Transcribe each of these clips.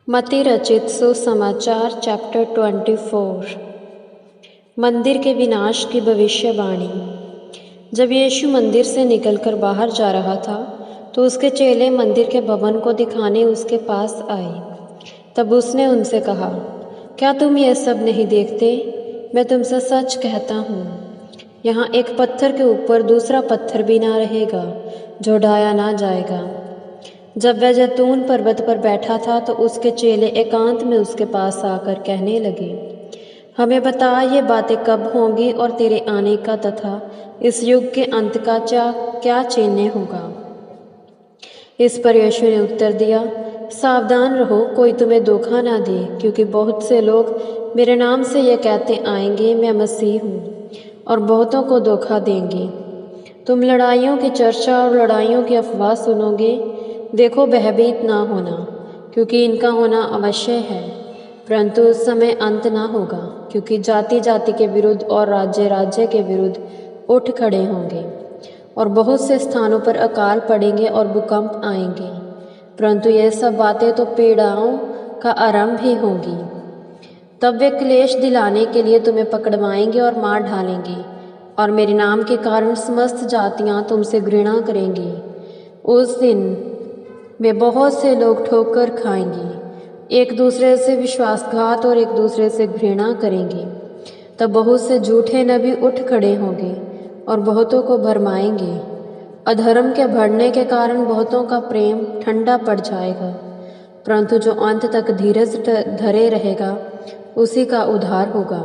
मत्ती रचित सुसमाचार चैप्टर 24। मंदिर के विनाश की भविष्यवाणी। जब यीशु मंदिर से निकलकर बाहर जा रहा था तो उसके चेले मंदिर के भवन को दिखाने उसके पास आए। तब उसने उनसे कहा, क्या तुम ये सब नहीं देखते? मैं तुमसे सच कहता हूँ, यहाँ एक पत्थर के ऊपर दूसरा पत्थर भी ना रहेगा जो ढाया ना जाएगा। जब वह जैतून पर्वत पर बैठा था तो उसके चेले एकांत में उसके पास आकर कहने लगे, हमें बता ये बातें कब होंगी और तेरे आने का तथा इस युग के अंत का क्या चिन्ह होगा? इस पर यीशु ने उत्तर दिया, सावधान रहो, कोई तुम्हें धोखा ना दे, क्योंकि बहुत से लोग मेरे नाम से ये कहते आएंगे मैं मसीह हूँ, और बहुतों को धोखा देंगे। तुम लड़ाइयों की चर्चा और लड़ाइयों की अफवाह सुनोगे। देखो, भयभीत ना होना, क्योंकि इनका होना अवश्य है, परंतु उस समय अंत ना होगा, क्योंकि जाति जाति के विरुद्ध और राज्य राज्य के विरुद्ध उठ खड़े होंगे, और बहुत से स्थानों पर अकाल पड़ेंगे और भूकंप आएंगे। परंतु यह सब बातें तो पीड़ाओं का आरंभ ही होंगी। तब वे क्लेश दिलाने के लिए तुम्हें पकड़वाएंगे और मार डालेंगे, और मेरे नाम के कारण समस्त जातियां तुमसे घृणा करेंगी। उस दिन में बहुत से लोग ठोकर खाएंगे, एक दूसरे से विश्वासघात और एक दूसरे से घृणा करेंगे। तब बहुत से झूठे नबी उठ खड़े होंगे और बहुतों को भरमाएंगे। अधर्म के बढ़ने के कारण बहुतों का प्रेम ठंडा पड़ जाएगा, परंतु जो अंत तक धीरज धरे रहेगा उसी का उद्धार होगा।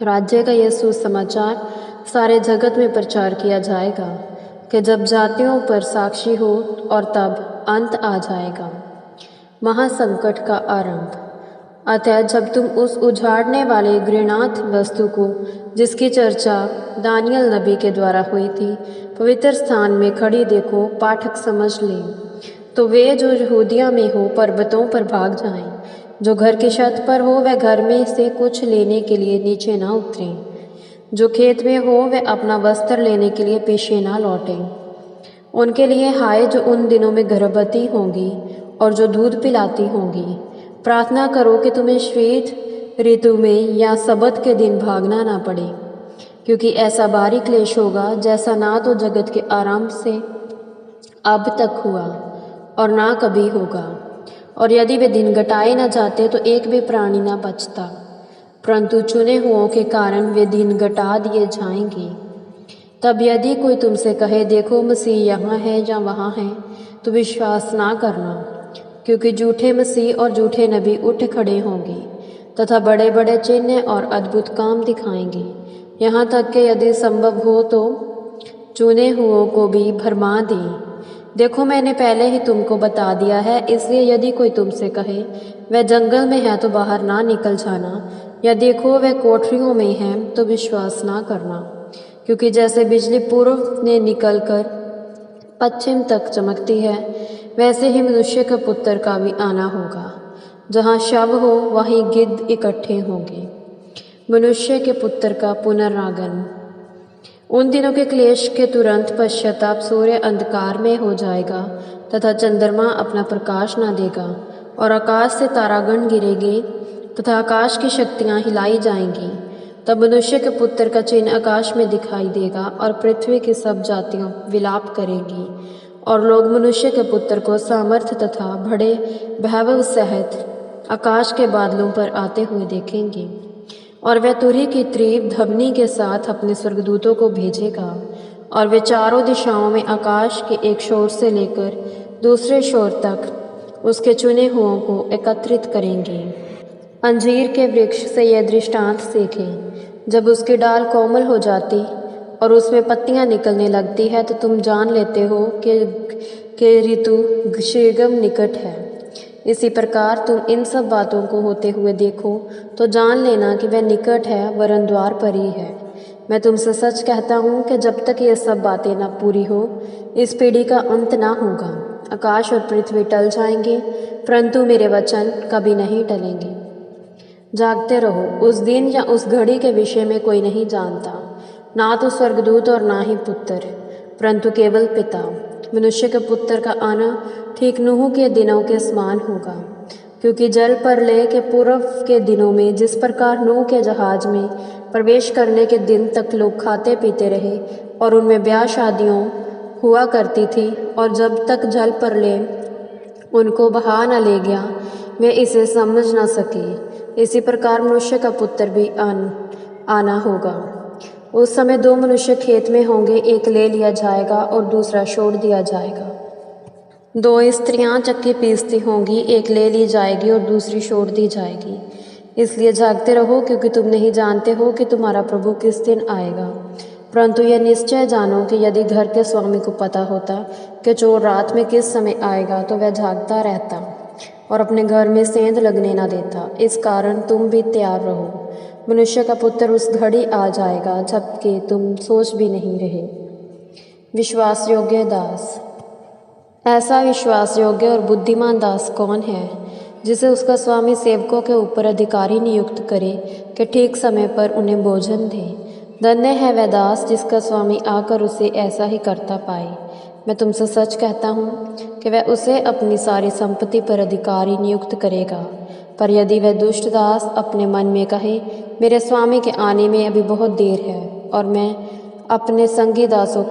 राज्य का यह सुसमाचार सारे जगत में प्रचार किया जाएगा कि जब जातियों पर साक्षी हो, और तब अंत आ जाएगा। महासंकट का आरंभ। अतः जब तुम उस उजाड़ने वाले घृणात वस्तु को, जिसकी चर्चा दानियल नबी के द्वारा हुई थी, पवित्र स्थान में खड़ी देखो, पाठक समझ ले, तो वे जो यहूदिया में हो पर्वतों पर भाग जाएं, जो घर की छत पर हो वह घर में से कुछ लेने के लिए नीचे ना उतरें, जो खेत में हो वे अपना वस्त्र लेने के लिए पीछे ना लौटें। उनके लिए हाय जो उन दिनों में गर्भवती होंगी और जो दूध पिलाती होंगी। प्रार्थना करो कि तुम्हें शीत ऋतु में या सबत के दिन भागना ना पड़े, क्योंकि ऐसा भारी क्लेश होगा जैसा ना तो जगत के आरंभ से अब तक हुआ और ना कभी होगा। और यदि वे दिन घटाए न जाते तो एक भी प्राणी न बचता, परंतु चुने हुओं के कारण वे दिन घटा दिए जाएंगे। तब यदि कोई तुमसे कहे, देखो मसीह यहाँ है या वहाँ है, तो विश्वास ना करना, क्योंकि झूठे मसीह और झूठे नबी उठ खड़े होंगे तथा बड़े बड़े चिन्ह और अद्भुत काम दिखाएंगे, यहाँ तक कि यदि संभव हो तो चुने हुओं को भी भरमा दें। देखो, मैंने पहले ही तुमको बता दिया है, इसलिए यदि कोई तुमसे कहे वह जंगल में है तो बाहर ना निकल जाना, या देखो वह कोठरियों में है तो विश्वास ना करना। क्योंकि जैसे बिजली पूर्व ने निकलकर पश्चिम तक चमकती है, वैसे ही मनुष्य के पुत्र का भी आना होगा। जहाँ शव हो वहीं गिद्ध इकट्ठे होंगे। मनुष्य के पुत्र का पुनरागमन। उन दिनों के क्लेश के तुरंत पश्चाताप सूर्य अंधकार में हो जाएगा तथा चंद्रमा अपना प्रकाश न देगा, और आकाश से तारागण गिरेंगे तथा आकाश की शक्तियाँ हिलाई जाएंगी। तब मनुष्य के पुत्र का चिन्ह आकाश में दिखाई देगा, और पृथ्वी की सब जातियाँ विलाप करेंगी, और लोग मनुष्य के पुत्र को सामर्थ्य तथा बड़े वैभव सहित आकाश के बादलों पर आते हुए देखेंगे। और वह तुरही की तीव्र ध्वनि के साथ अपने स्वर्गदूतों को भेजेगा, और वे चारों दिशाओं में आकाश के एक छोर से लेकर दूसरे छोर तक उसके चुने हुओं को एकत्रित करेंगे। अंजीर के वृक्ष से यह दृष्टांत सीखें, जब उसकी डाल कोमल हो जाती और उसमें पत्तियां निकलने लगती है तो तुम जान लेते हो कि ऋतु शीघ्र निकट है। इसी प्रकार तुम इन सब बातों को होते हुए देखो तो जान लेना कि वह निकट है, वरन द्वार पर ही है। मैं तुमसे सच कहता हूँ कि जब तक ये सब बातें न पूरी हो, इस पीढ़ी का अंत ना होगा। आकाश और पृथ्वी टल जाएंगे, परंतु मेरे वचन कभी नहीं टलेंगे। जागते रहो, उस दिन या उस घड़ी के विषय में कोई नहीं जानता, ना तो स्वर्गदूत और ना ही पुत्र, परंतु केवल पिता। मनुष्य के पुत्र का आना ठीक नूह के दिनों के समान होगा। क्योंकि जल प्रलय के पूर्व के दिनों में जिस प्रकार नूह के जहाज में प्रवेश करने के दिन तक लोग खाते पीते रहे और उनमें ब्याह शादियों हुआ करती थी, और जब तक जल प्रलय उनको बहा न ले गया वे इसे समझ न सके, इसी प्रकार मनुष्य का पुत्र भी आना होगा। उस समय दो मनुष्य खेत में होंगे, एक ले लिया जाएगा और दूसरा छोड़ दिया जाएगा। दो स्त्रियां चक्की पीसती होंगी, एक ले ली जाएगी और दूसरी छोड़ दी जाएगी। इसलिए जागते रहो, क्योंकि तुम नहीं जानते हो कि तुम्हारा प्रभु किस दिन आएगा। परंतु यह निश्चय जानो कि यदि घर के स्वामी को पता होता कि चोर रात में किस समय आएगा, तो वह जागता रहता और अपने घर में सेंध लगने न देता। इस कारण तुम भी तैयार रहो, मनुष्य का पुत्र उस घड़ी आ जाएगा जबकि तुम सोच भी नहीं रहे। विश्वास योग्य दास। ऐसा विश्वास योग्य और बुद्धिमान दास कौन है जिसे उसका स्वामी सेवकों के ऊपर अधिकारी नियुक्त करे कि ठीक समय पर उन्हें भोजन दे। धन्य है वह दास जिसका स्वामी आकर उसे ऐसा ही करता पाए। मैं तुमसे सच कहता हूँ कि वह उसे अपनी सारी संपत्ति पर अधिकारी नियुक्त करेगा। पर यदि वह दुष्ट दास अपने मन में कहे, मेरे स्वामी के आने में अभी बहुत देर है, और मैं अपने संगी दासों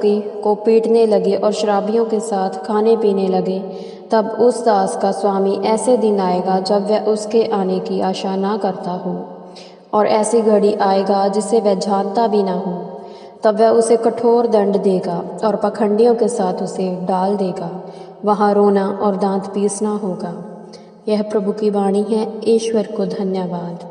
को पीटने लगे और शराबियों के साथ खाने पीने लगे, तब उस दास का स्वामी ऐसे दिन आएगा जब वह उसके आने की आशा ना करता हो, और ऐसी घड़ी आएगा जिसे वह जानता भी ना हो। तब वह उसे कठोर दंड देगा और पाखंडियों के साथ उसे डाल देगा। वहाँ रोना और दांत पीसना होगा। यह प्रभु की वाणी है। ईश्वर को धन्यवाद।